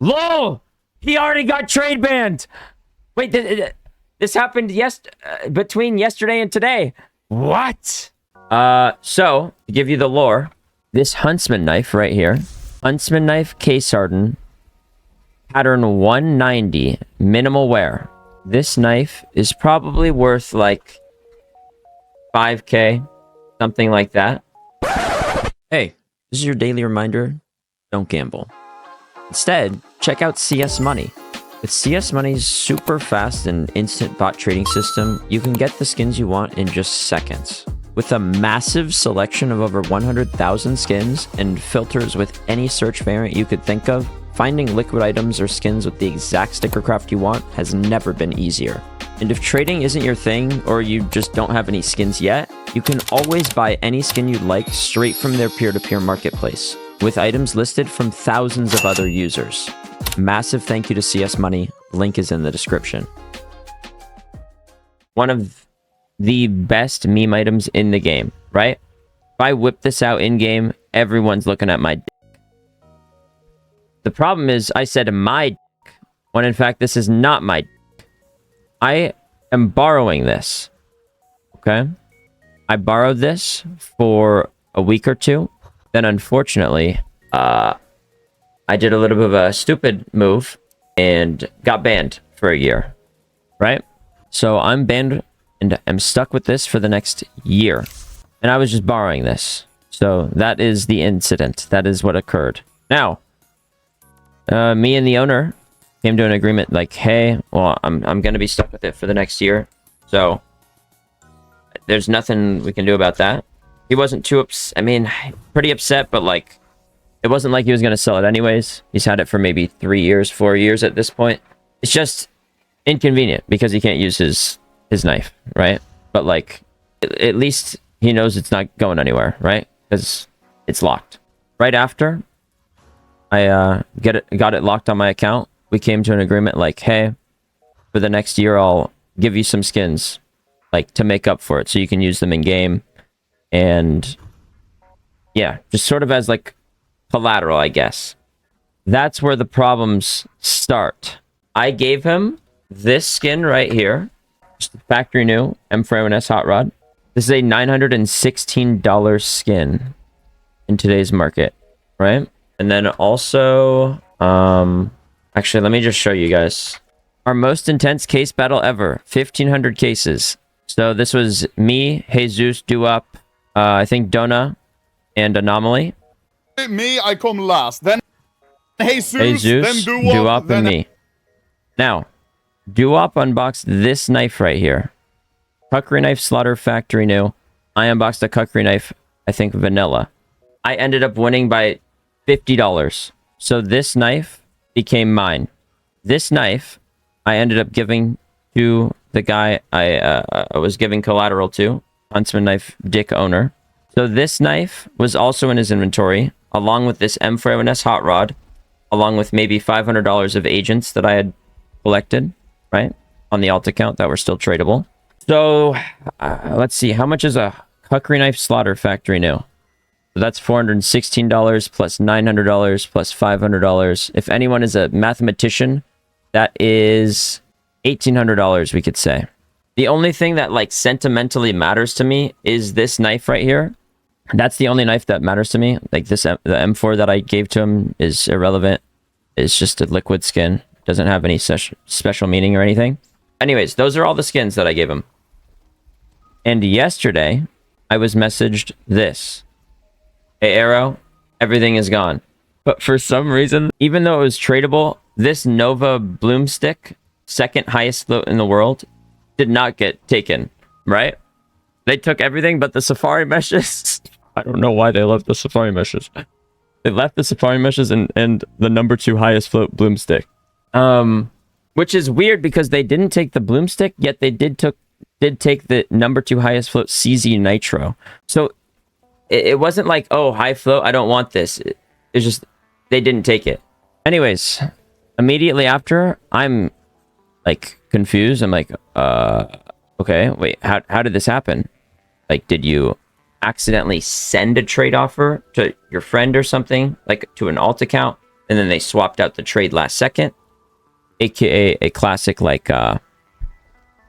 LOL! He already got trade banned! Wait, this happened between yesterday and today. What? So, to give you the lore, this Huntsman knife right here, Huntsman knife case hardened, pattern 190, minimal wear. This knife is probably worth like 5K, something like that. Hey, this is your daily reminder, don't gamble. Instead, check out CS Money. With CS Money's super fast and instant bot trading system, you can get the skins you want in just seconds. With a massive selection of over 100,000 skins and filters with any search variant you could think of, finding liquid items or skins with the exact sticker craft you want has never been easier. And if trading isn't your thing, or you just don't have any skins yet, you can always buy any skin you'd like straight from their peer-to-peer marketplace, with items listed from thousands of other users. Massive thank you to CS Money. Link is in the description. One of the best meme items in the game, right? If I whip this out in-game, everyone's looking at my dick. The problem is, I said my dick, when in fact this is not my dick. I am borrowing this, okay? I borrowed this for a week or two. Then unfortunately, I did a little bit of a stupid move and got banned for a year, right? So I'm banned and I'm stuck with this for the next year. And I was just borrowing this. So that is the incident. That is what occurred. Now, me and the owner came to an agreement like, hey, well, I'm going to be stuck with it for the next year. So there's nothing we can do about that. He wasn't too upset. I mean, pretty upset, but like, it wasn't like he was going to sell it anyways. He's had it for maybe 3 years, 4 years at this point. It's just inconvenient because he can't use his knife, right? But like, at least he knows it's not going anywhere, right? Because it's locked. Right after I got it locked on my account, we came to an agreement like, hey, for the next year, I'll give you some skins, like, to make up for it, so you can use them in game. And yeah, just sort of as like collateral, I guess. That's where the problems start. I gave him this skin right here, just factory new M4S Hot Rod. This is a $916 skin in today's market, right? And then also, actually, let me just show you guys. Our most intense case battle ever, 1,500 cases. So this was me, Jesus, Duop, I think Donna, and Anomaly. Me, I come last. Then Jesus, then Duop, and me. Now, Duop unboxed this knife right here. Kukri knife slaughter factory new. I unboxed a Kukri knife, I think vanilla. I ended up winning by $50. So this knife became mine. This knife, I ended up giving to the guy I was giving collateral to, Huntsman knife dick owner. So this knife was also in his inventory, along with this M4S hot rod, along with maybe $500 of agents that I had collected, right, on the alt account that were still tradable. So let's see, how much is a Kukri knife slaughter factory new? So that's $416 plus $900 plus $500. If anyone is a mathematician, that is $1,800, we could say. The only thing that like sentimentally matters to me is this knife right here. That's the only knife that matters to me. Like this, the M4 that I gave to him is irrelevant. It's just a liquid skin. Doesn't have any special meaning or anything. Anyways, those are all the skins that I gave him. And yesterday, I was messaged this. Hey, Arrow, everything is gone. But for some reason, even though it was tradable, this Nova Bloom Stick, second highest float in the world, did not get taken, right? They took everything but the Safari meshes. I don't know why they left the Safari meshes. They left the Safari meshes and the number 2 highest float Bloom Stick. Which is weird because they didn't take the Bloom Stick, yet they did take the number 2 highest float CZ Nitro. So it wasn't like, oh, high float, I don't want this. It's just, they didn't take it. Anyways, immediately after, I'm like confused. I'm like, okay, wait, how did this happen? Like, did you accidentally send a trade offer to your friend or something, like to an alt account, and then they swapped out the trade last second, aka a classic like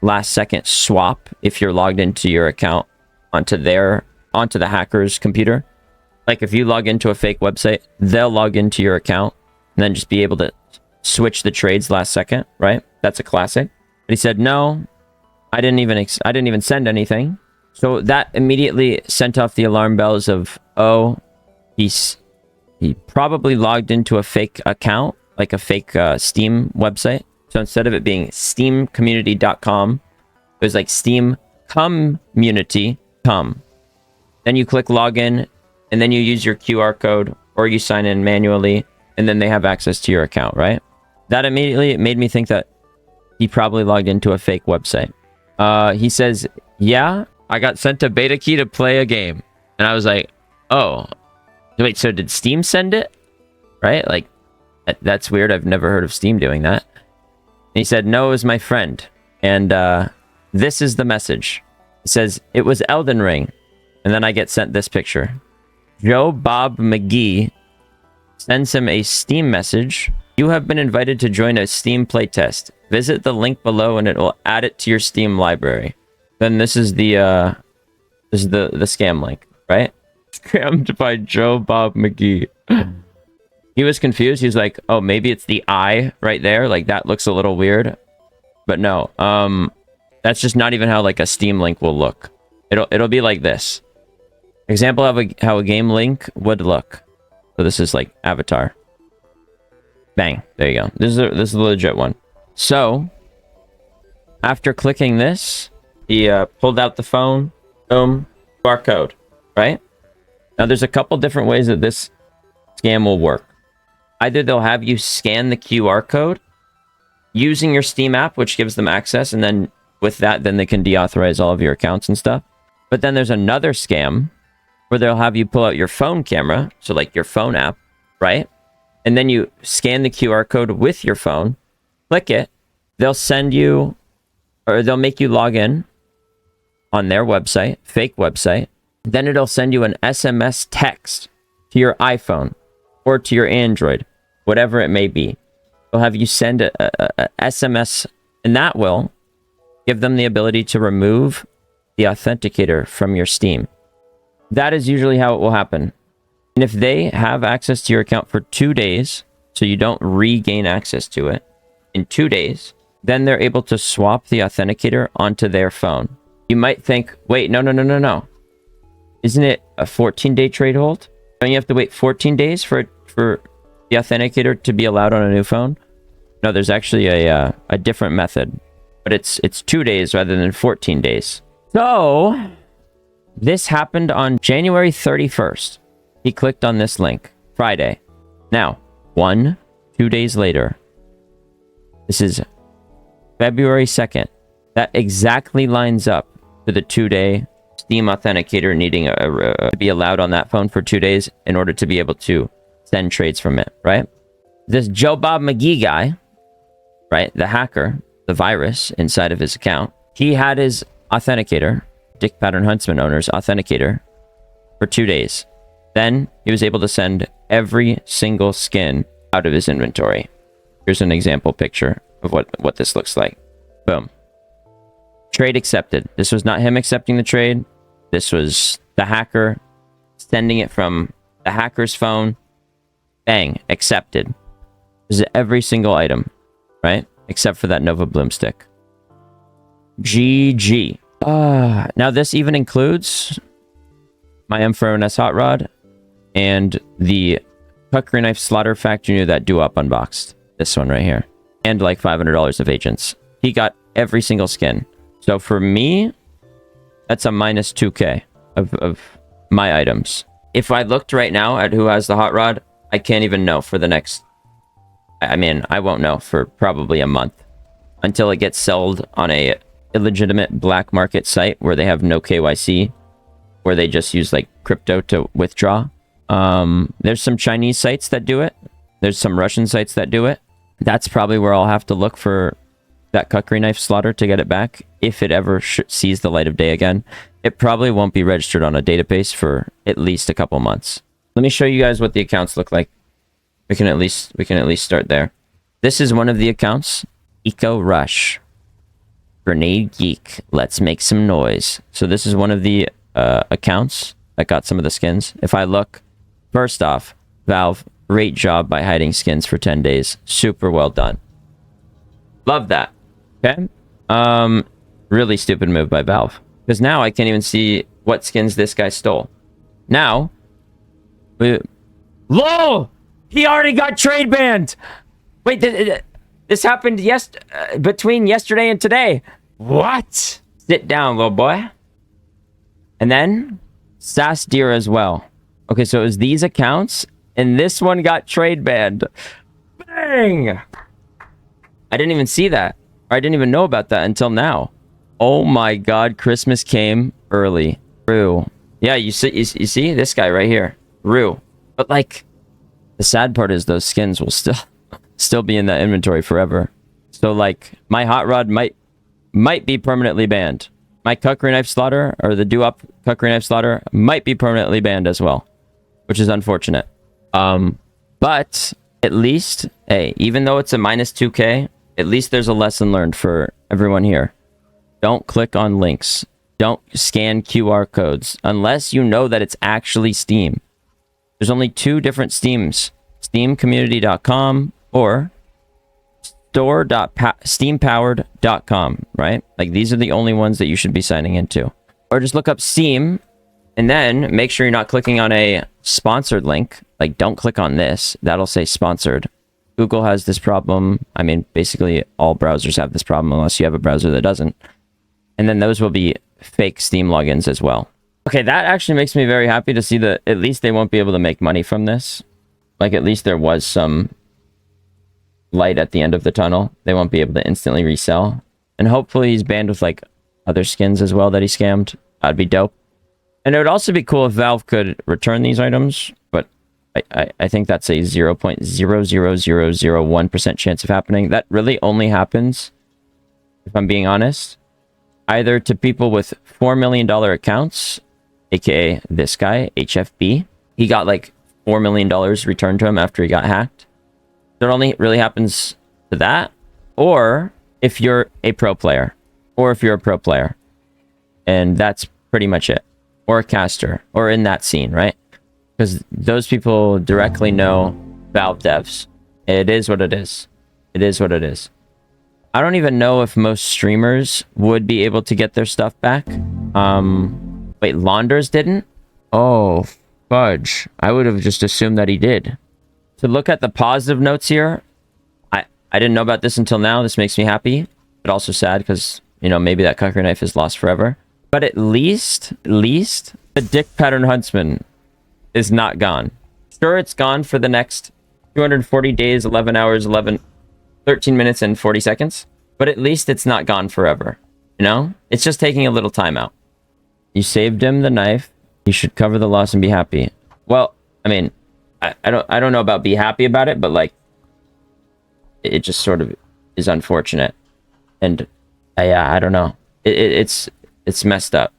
last second swap if you're logged into your account onto the hacker's computer. Like if you log into a fake website, they'll log into your account and then just be able to switch the trades last second, right? That's a classic. But he said, no, I didn't even send anything. So that immediately sent off the alarm bells of, oh, he probably logged into a fake account, like a fake Steam website. So instead of it being steamcommunity.com, it was like steamcommunity.com. Then you click login, and then you use your QR code, or you sign in manually, and then they have access to your account, right? That immediately made me think that he probably logged into a fake website. He says, yeah, I got sent a beta key to play a game. And I was like, oh, wait, so did Steam send it? Right? Like, that's weird. I've never heard of Steam doing that. And he said, no, it was my friend. And this is the message. It says, it was Elden Ring. And then I get sent this picture. Joe Bob McGee sends him a Steam message. You have been invited to join a Steam playtest. Visit the link below and it will add it to your Steam library. Then this is the scam link, right? Scammed by Joe Bob McGee. He was confused. He was like, oh, maybe it's the eye right there. Like that looks a little weird. But no, that's just not even how like a Steam link will look. It'll be like this. Example of how a game link would look. So this is like Avatar. Bang. There you go. This is a legit one. So after clicking this, he pulled out the phone. Boom. QR code. Right? Now there's a couple different ways that this scam will work. Either they'll have you scan the QR code using your Steam app, which gives them access, and then with that, then they can deauthorize all of your accounts and stuff. But then there's another scam where they'll have you pull out your phone camera, so like your phone app, right? And then you scan the QR code with your phone, click it, they'll send you, or they'll make you log in on their website, fake website. Then it'll send you an SMS text to your iPhone or to your Android, whatever it may be. They'll have you send a SMS, and that will give them the ability to remove the authenticator from your Steam. That is usually how it will happen. And if they have access to your account for 2 days, so you don't regain access to it in 2 days, then they're able to swap the authenticator onto their phone. You might think, wait, no. Isn't it a 14-day trade hold? Don't you have to wait 14 days for the authenticator to be allowed on a new phone? No, there's actually a different method, but it's 2 days rather than 14 days. So this happened on January 31st. He clicked on this link, Friday. Now, 2 days later, this is February 2nd. That exactly lines up to the 2-day Steam authenticator needing to be allowed on that phone for 2 days in order to be able to send trades from it, right? This Joe Bob McGee guy, right, the hacker, the virus inside of his account, he had his authenticator, Dick Pattern Huntsman owner's authenticator, for 2 days. Then he was able to send every single skin out of his inventory. Here's an example picture of what this looks like. Boom. Trade accepted. This was not him accepting the trade. This was the hacker sending it from the hacker's phone. Bang. Accepted. This is every single item, right? Except for that Nova Bloom stick. GG. Now this even includes my M4OS Hot Rod and the Cutlery Knife Slaughter Factory that Do-Up unboxed. This one right here. And like $500 of agents. He got every single skin. So for me, that's a minus 2K of my items. If I looked right now at who has the Hot Rod, I can't even know for the next... I mean, I won't know for probably a month. Until it gets sold on a illegitimate black market site where they have no KYC. Where they just use like crypto to withdraw. There's some Chinese sites that do it. There's some Russian sites that do it. That's probably where I'll have to look for that Cutlery Knife Slaughter to get it back. If it ever sees the light of day again. It probably won't be registered on a database for at least a couple months. Let me show you guys what the accounts look like. We can at least start there. This is one of the accounts. Eco Rush. Grenade Geek. Let's make some noise. So this is one of the accounts that got some of the skins. If I look, first off, Valve, great job by hiding skins for 10 days. Super well done. Love that. Okay. Really stupid move by Valve. Because now I can't even see what skins this guy stole. Now, LOL! He already got trade banned! Wait, this happened between yesterday and today. What? Sit down, little boy. And then, Sass Deer as well. Okay, so it was these accounts, and this one got trade banned. Bang! I didn't even see that. Or I didn't even know about that until now. Oh my god, Christmas came early. Rue. Yeah, you see this guy right here. Rue. But like, the sad part is those skins will still be in that inventory forever. So like, my hot rod might be permanently banned. My Kukri Knife Slaughter, or the Do-Up Kukri Knife Slaughter, might be permanently banned as well. Which is unfortunate. But at least, hey, even though it's a minus 2k, at least there's a lesson learned for everyone here. Don't click on links. Don't scan QR codes unless you know that it's actually Steam. There's only two different Steams. Steamcommunity.com or store.steampowered.com, right? Like these are the only ones that you should be signing into. Or just look up Steam and then make sure you're not clicking on a sponsored link. Like don't click on this. That'll say sponsored. Google has this problem. I mean, basically all browsers have this problem unless you have a browser that doesn't. And then those will be fake Steam logins as well. Okay, that actually makes me very happy to see that at least they won't be able to make money from this. Like, at least there was some light at the end of the tunnel. They won't be able to instantly resell. And hopefully he's banned with, like, other skins as well that he scammed. That'd be dope. And it would also be cool if Valve could return these items, but I think that's a 0.00001% chance of happening. That really only happens, if I'm being honest, either to people with $4 million accounts, aka this guy, HFB. He got like $4 million returned to him after he got hacked. So it only really happens to that, or if you're a pro player, and that's pretty much it, or a caster, or in that scene, right? Because those people directly know Valve devs. It is what it is. It is what it is. I don't even know if most streamers would be able to get their stuff back. Wait, Launders didn't? Oh, fudge. I would have just assumed that he did. To look at the positive notes here, I didn't know about this until now. This makes me happy, but also sad because, you know, maybe that Kukri Knife is lost forever. But at least, the Dick Pattern Huntsman is not gone. Sure, it's gone for the next 240 days, 11 hours, 13 minutes and 40 seconds, but at least it's not gone forever. You know, it's just taking a little time out. You saved him the knife. He should cover the loss and be happy. Well, I mean, I don't know about be happy about it, but like, it just sort of is unfortunate, and I don't know. It's messed up,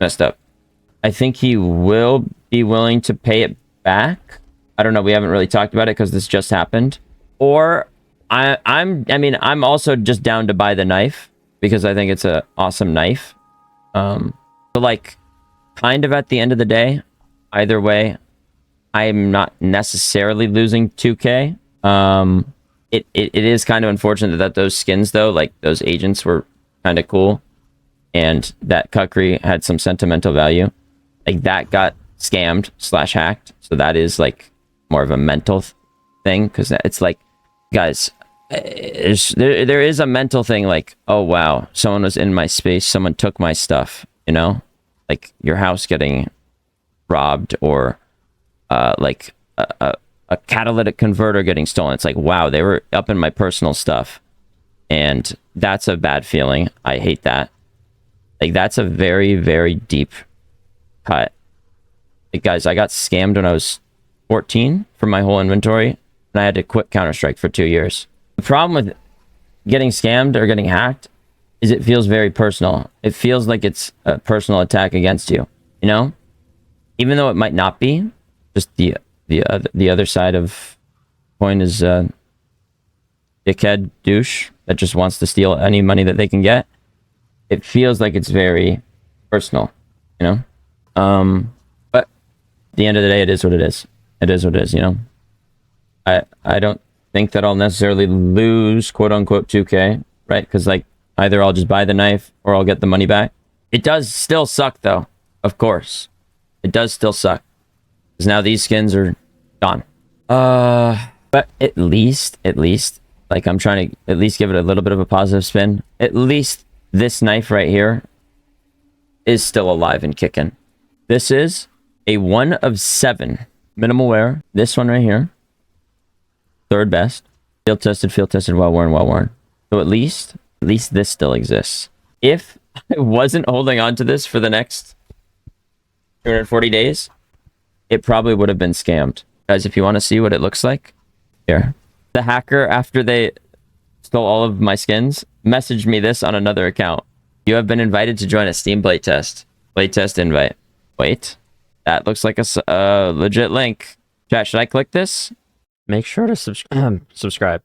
I think he will be willing to pay it back. I don't know. We haven't really talked about it because this just happened. Or I'm also just down to buy the knife because I think it's an awesome knife. But like, kind of at the end of the day, either way, I'm not necessarily losing 2k. It is kind of unfortunate that those skins though, like those agents, were kind of cool, and that Kukri had some sentimental value. Like that got scammed / hacked, so that is like more of a mental thing, because it's like, guys, there is a mental thing, like, oh wow, someone was in my space, someone took my stuff, you know, like your house getting robbed, or like a catalytic converter getting stolen. It's like, wow, they were up in my personal stuff, and that's a bad feeling. I hate that. Like, that's a very, very deep cut. Like, guys, I got scammed when I was 14 from my whole inventory, and I had to quit Counter-Strike for 2 years. The problem with getting scammed or getting hacked is it feels very personal. It feels like it's a personal attack against you, you know? Even though it might not be, just the other side of coin is dickhead douche that just wants to steal any money that they can get. It feels like it's very personal, you know? But at the end of the day, it is what it is. It is what it is, you know? I don't think that I'll necessarily lose quote unquote 2K, right? Because like either I'll just buy the knife or I'll get the money back. It does still suck though, of course. It does still suck. Because now these skins are gone. But at least, like I'm trying to at least give it a little bit of a positive spin. At least this knife right here is still alive and kicking. This is a 1 of 7 minimal wear. This one right here, third best. Field tested, well worn. So at least this still exists. If I wasn't holding on to this for the next 240 days, it probably would have been scammed. Guys, if you want to see what it looks like, here. The hacker, after they stole all of my skins, messaged me this on another account. You have been invited to join a Steam playtest. Playtest invite. Wait. That looks like a legit link. Chat, should I click this? Make sure to subscribe.